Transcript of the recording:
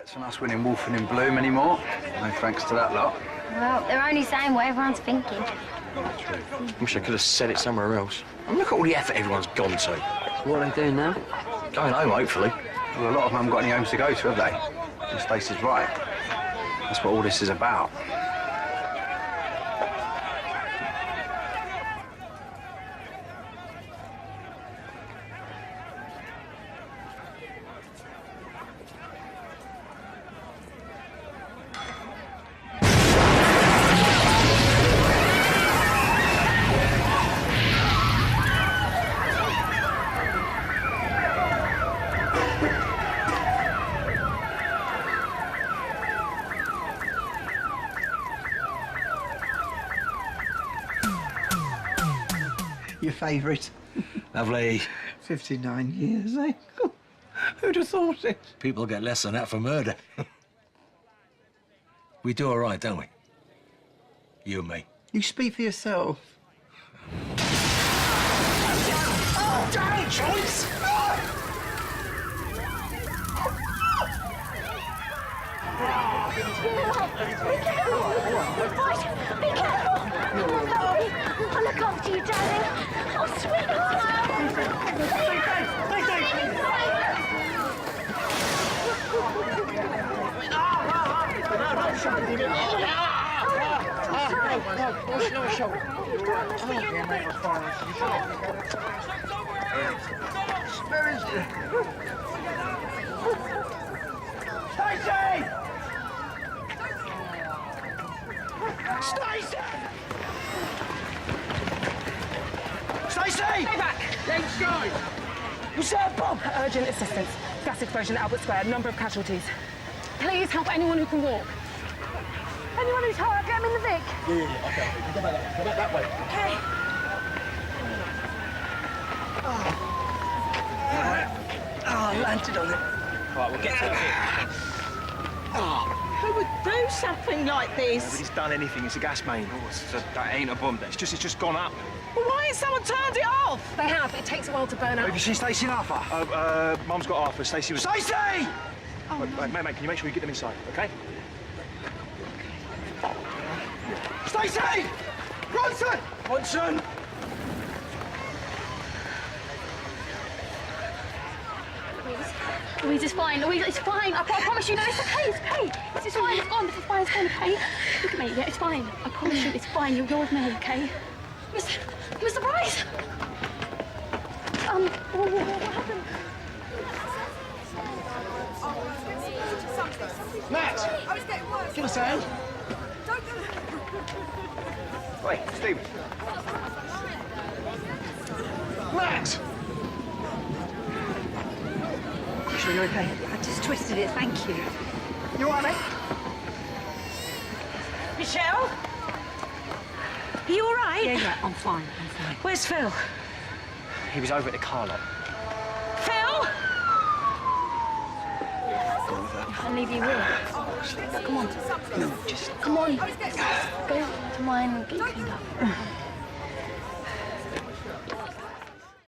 It's not us winning Wolfen in Bloom anymore. No thanks to that lot. Well, they're only saying what everyone's thinking. True. Wish I could have said it somewhere else. I mean, look at all the effort everyone's gone to. So what are they doing now? Going home, hopefully. Well, a lot of them haven't got any homes to go to, have they? And Stacey's right. That's what all this is about. Your favourite? Lovely. 59 years, eh? Who'd have thought it? People get less than that for murder. We do all right, don't we? You and me. You speak for yourself. Oh, damn, Joyce! Be careful! Oh, sorry. I'll look after you, darling. Oh, sweetheart! Stacey! Stacey! Stay back! Let's go! What's that, Bob? Urgent assistance. Gas explosion at Albert Square. Number of casualties. Please help anyone who can walk. Anyone who's hurt, get them in the Vic. Yeah, okay. Go back that way. Okay. Oh, landed on it. All right, we'll get to it. Who would do something like this? Nobody's done anything. It's a gas main. That ain't a bomb. It's just gone up. Well, why ain't someone turned it off? They have. It takes a while to burn out. Have you seen Stacey and Arthur? Mum's got Arthur. Stacey was... Stacey! Mate, can you make sure you get them inside, OK? Stacey! Bronson! Bronson! Louise is fine. Louise, it's fine. I promise you. No, it's okay. It's okay. It's fine. It's gone. It's fine. It's gone. Okay. Look at me. Yeah, it's fine. I promise you, it's fine. You're with me. Okay. Mr. Bryce. What happened? Matt! Give us a hand. Wait, Steve. Matt! You sure you're okay? I just twisted it, thank you. You all right, mate? Michelle? Are you all right? Yeah, I'm fine, I'm fine. Where's Phil? He was over at the car lot. Phil? I'll leave you with. Come on. No, just... Come on. Go to mine and get cleaned up.